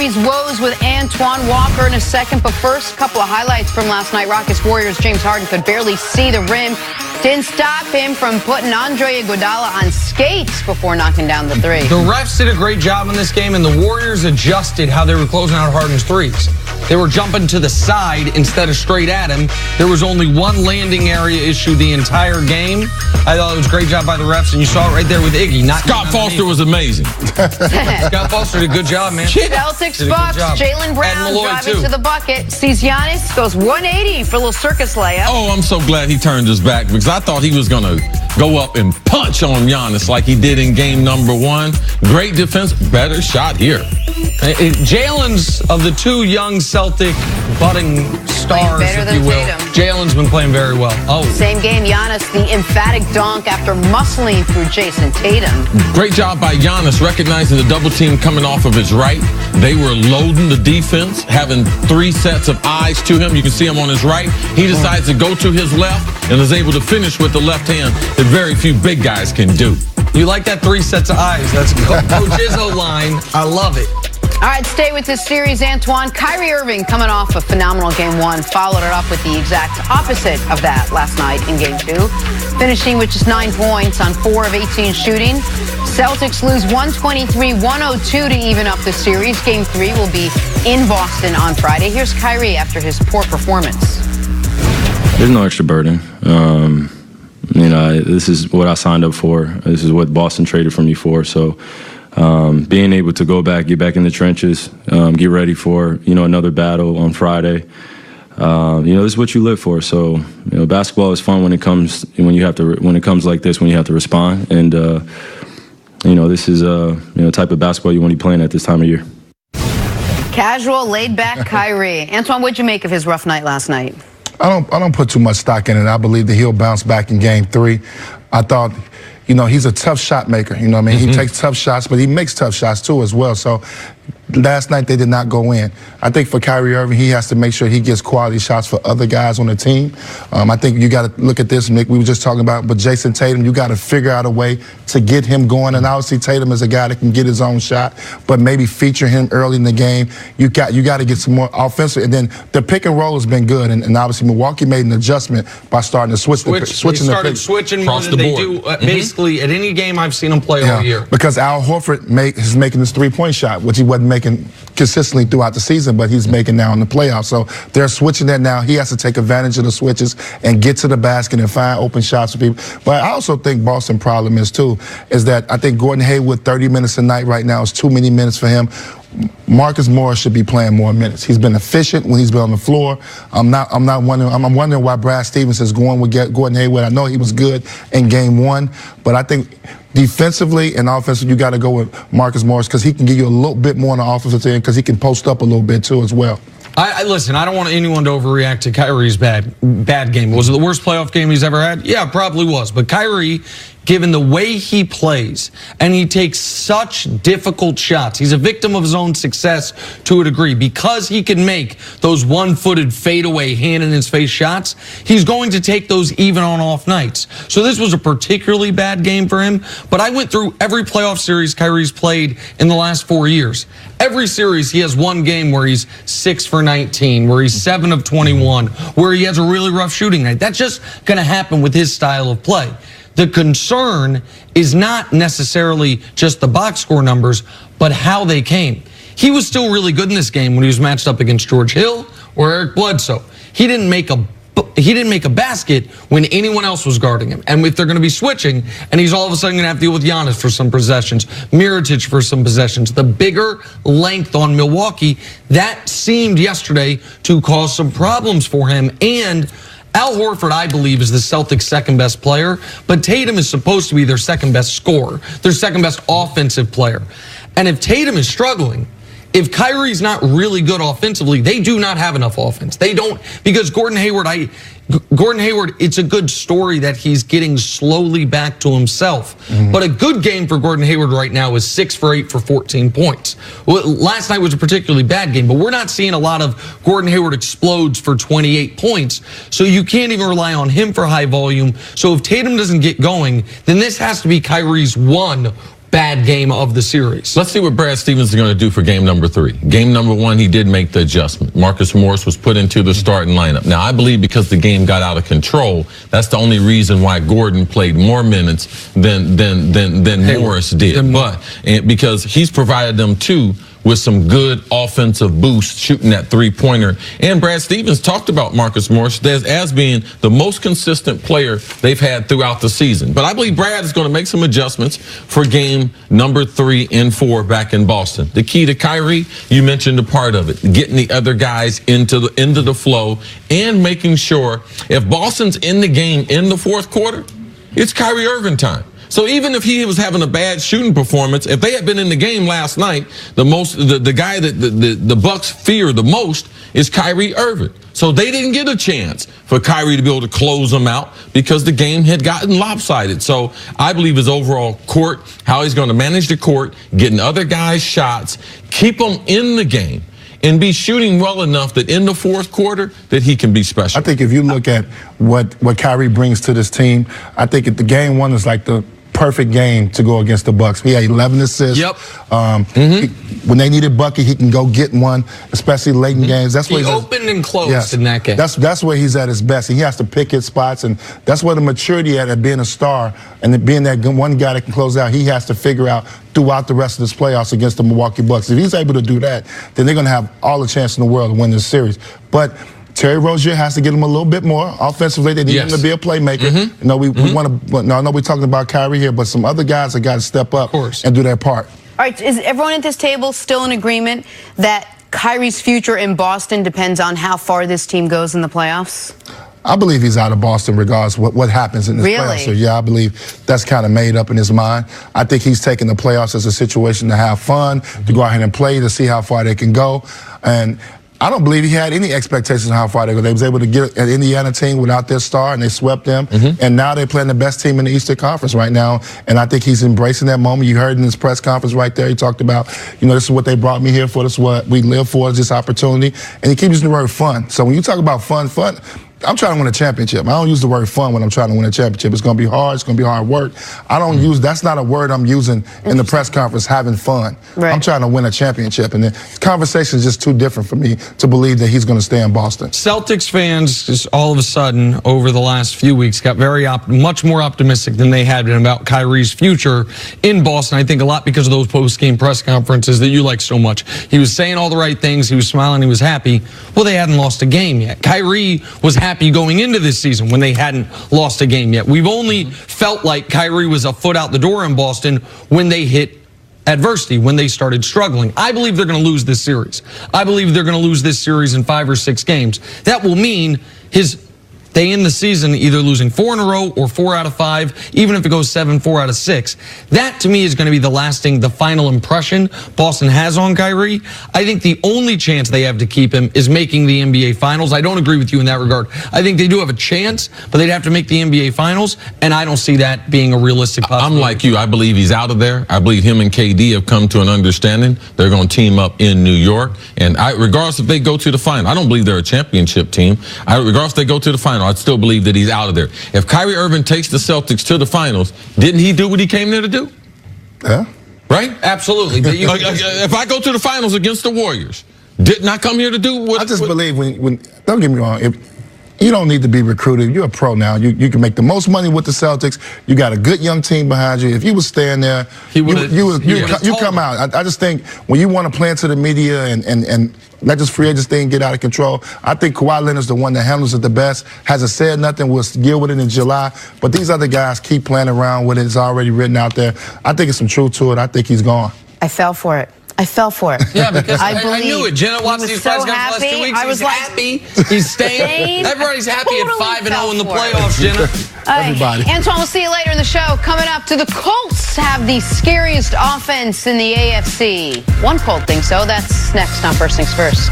Kyrie's woes with Antoine Walker in a second, but first, a couple of highlights from last night. Rockets Warriors James Harden could barely see the rim. Didn't stop him from putting Andre Iguodala on skates before knocking down the three. The refs did a great job in this game, and the Warriors adjusted how they were closing out Harden's threes. They were jumping to the side instead of straight at him. There was only one landing area issue the entire game. I thought it was a great job by the refs, and you saw it right there with Iggy. Scott Foster was amazing. Scott Foster did a good job, man. Celtics Bucks, Jaylen Brown driving to the bucket. Sees Giannis, goes 180 for a little circus layup. Oh, I'm so glad he turned his back because I thought he was going to go up and punch on Giannis like he did in game number 1. Great defense, better shot here. Jalen's, of the two young Celtic budding stars, if you will, Jalen's been playing very well. Oh, same game, Giannis, the emphatic dunk after muscling through Jason Tatum. Great job by Giannis recognizing the double team coming off of his right. They were loading the defense, having 3 sets of eyes to him. You can see him on his right. He decides to go to his left and is able to finish with the left hand that very few big guys can do. You like that 3 sets of eyes? That's Coach Izzo line. I love it. All right, stay with this series, Antoine. Kyrie Irving coming off a phenomenal game 1, followed it up with the exact opposite of that last night in game 2, finishing with just 9 points on 4 of 18 shooting. Celtics lose 123-102 to even up the series. Game 3 will be in Boston on Friday. Here's Kyrie after his poor performance. There's no extra burden. This is what I signed up for. This is what Boston traded for me for. So being able to go back, get back in the trenches, get ready for, another battle on Friday. This is what you live for. So, basketball is fun when it comes like this, when you have to respond. And, this is type of basketball you want to be playing at this time of year. Casual, laid-back Kyrie. Antoine, what'd you make of his rough night last night? I don't put too much stock in it. I believe that he'll bounce back in game 3. I thought, he's a tough shot maker. He takes tough shots, but he makes tough shots too as well. So last night they did not go in. I think for Kyrie Irving, he has to make sure he gets quality shots for other guys on the team. I think you got to look at this, Nick. We were just talking about, but Jason Tatum, you got to figure out a way to get him going. And obviously Tatum is a guy that can get his own shot, but maybe feature him early in the game. You got to get some more offensive. And then the pick and roll has been good. And obviously Milwaukee made an adjustment by starting to switching more than they do basically at any game I've seen him play all year. Because Al Horford is making this 3-point shot, which he wasn't making consistently throughout the season, but he's making now in the playoffs. So they're switching that now. He has to take advantage of the switches and get to the basket and find open shots for people. But I also think Boston's problem is that I think Gordon Hayward, 30 minutes a night right now is too many minutes for him. Marcus Morris should be playing more minutes. He's been efficient when he's been on the floor. I'm wondering why Brad Stevens is going with Gordon Hayward. I know he was good in game 1, but I think defensively and offensively, you got to go with Marcus Morris because he can give you a little bit more on the offensive end because he can post up a little bit too as well. Listen, I don't want anyone to overreact to Kyrie's bad game. Was it the worst playoff game he's ever had? Yeah, it probably was. But Kyrie, given the way he plays, and he takes such difficult shots, he's a victim of his own success to a degree. Because he can make those one-footed fadeaway hand-in-his-face shots, he's going to take those even on off nights. So this was a particularly bad game for him. But I went through every playoff series Kyrie's played in the last 4 years. Every series, he has one game where he's 6 for 19, where he's 7 of 21, where he has a really rough shooting night. That's just going to happen with his style of play. The concern is not necessarily just the box score numbers, but how they came. He was still really good in this game when he was matched up against George Hill or Eric Bledsoe. He didn't make a basket when anyone else was guarding him. And if they're going to be switching, and he's all of a sudden going to have to deal with Giannis for some possessions, Mirotic for some possessions, the bigger length on Milwaukee, that seemed yesterday to cause some problems for him. And Al Horford, I believe, is the Celtics' second-best player, but Tatum is supposed to be their second-best scorer, their second-best offensive player. And if Tatum is struggling, if Kyrie's not really good offensively, they do not have enough offense. They don't, because Gordon Hayward, it's a good story that he's getting slowly back to himself. But a good game for Gordon Hayward right now is 6 for 8 for 14 points. Well, last night was a particularly bad game, but we're not seeing a lot of Gordon Hayward explodes for 28 points. So you can't even rely on him for high volume. So if Tatum doesn't get going, then this has to be Kyrie's one bad game of the series. Let's see what Brad Stevens is going to do for game number 3. Game number 1, he did make the adjustment. Marcus Morris was put into the starting lineup. Now, I believe because the game got out of control, that's the only reason why Gordon played more minutes than Morris did. Because he's provided them too with some good offensive boost shooting that three-pointer. And Brad Stevens talked about Marcus Morris as being the most consistent player they've had throughout the season. But I believe Brad is going to make some adjustments for game number 3 and 4 back in Boston. The key to Kyrie, you mentioned a part of it, getting the other guys into the flow and making sure if Boston's in the game in the fourth quarter, it's Kyrie Irving time. So even if he was having a bad shooting performance, if they had been in the game last night, the guy that the Bucks fear the most is Kyrie Irving. So they didn't get a chance for Kyrie to be able to close them out because the game had gotten lopsided. So I believe his overall court, how he's going to manage the court, getting other guys shots, keep them in the game, and be shooting well enough that in the fourth quarter that he can be special. I think if you look at what Kyrie brings to this team, I think the game 1 is like the perfect game to go against the Bucks. He had 11 assists. Yep. When they needed bucket, he can go get one, especially late in games. That's where he opened and closed in that game. That's where he's at his best. He has to pick his spots, and that's where the maturity at being a star and being that one guy that can close out. He has to figure out throughout the rest of this playoffs against the Milwaukee Bucks. If he's able to do that, then they're going to have all the chance in the world to win this series. But Terry Rozier has to get him a little bit more offensively. They need him to be a playmaker. You know, we want to. No, I know we're talking about Kyrie here, but some other guys have got to step up and do their part. All right, is everyone at this table still in agreement that Kyrie's future in Boston depends on how far this team goes in the playoffs? I believe he's out of Boston regardless of what happens in this playoffs. So, yeah, I believe that's kind of made up in his mind. I think he's taking the playoffs as a situation to have fun, to go out here and play, to see how far they can go. And I don't believe he had any expectations of how far they go. They was able to get an Indiana team without their star, and they swept them. And now they're playing the best team in the Eastern Conference right now. And I think he's embracing that moment. You heard in his press conference right there, he talked about, you know, this is what they brought me here for. This is what we live for, is this opportunity. And he keeps using the word fun. So when you talk about fun, I'm trying to win a championship. I don't use the word fun when I'm trying to win a championship. It's going to be hard. It's going to be hard work. I don't use, that's not a word I'm using in the press conference, having fun. I'm trying to win a championship. And the conversation is just too different for me to believe that he's going to stay in Boston. Celtics fans just all of a sudden over the last few weeks got much more optimistic than they had been about Kyrie's future in Boston. I think a lot because of those post-game press conferences that you like so much. He was saying all the right things. He was smiling. He was happy. Well, they hadn't lost a game yet. Kyrie was happy going into this season when they hadn't lost a game yet. We've only felt like Kyrie was a foot out the door in Boston when they hit adversity, when they started struggling. I believe they're going to lose this series. I believe they're going to lose this series in 5 or 6 games. That will mean they end the season either losing 4 in a row or 4 out of 5, even if it goes 7, 4 out of 6. That, to me, is going to be the final impression Boston has on Kyrie. I think the only chance they have to keep him is making the NBA Finals. I don't agree with you in that regard. I think they do have a chance, but they'd have to make the NBA Finals, and I don't see that being a realistic possibility. I'm like you. I believe he's out of there. I believe him and KD have come to an understanding. They're going to team up in New York, and regardless if they go to the final, I don't believe they're a championship team. Regardless if they go to the final, I'd still believe that he's out of there. If Kyrie Irving takes the Celtics to the finals, didn't he do what he came there to do? Yeah. Right? Absolutely. If I go to the finals against the Warriors, didn't I come here to do what? I just believe when don't get me wrong, you don't need to be recruited. You're a pro now. You can make the most money with the Celtics. You got a good young team behind you. If you was staying there, you come out. I just think when you want to play into the media and let this free agent thing get out of control, I think Kawhi Leonard's the one that handles it the best. Hasn't said nothing. We'll deal with it in July. But these other guys keep playing around with it. It's already written out there. I think it's some truth to it. I think he's gone. I fell for it. Yeah, because I knew it. Jenna watched these press conferences the last 2 weeks. I was happy. He's staying. Everybody's happy at 5-0 in the playoffs, Jenna. Everybody. Antoine, we'll see you later in the show. Coming up, do the Colts have the scariest offense in the AFC? One Colt thinks so. That's next on First Things First.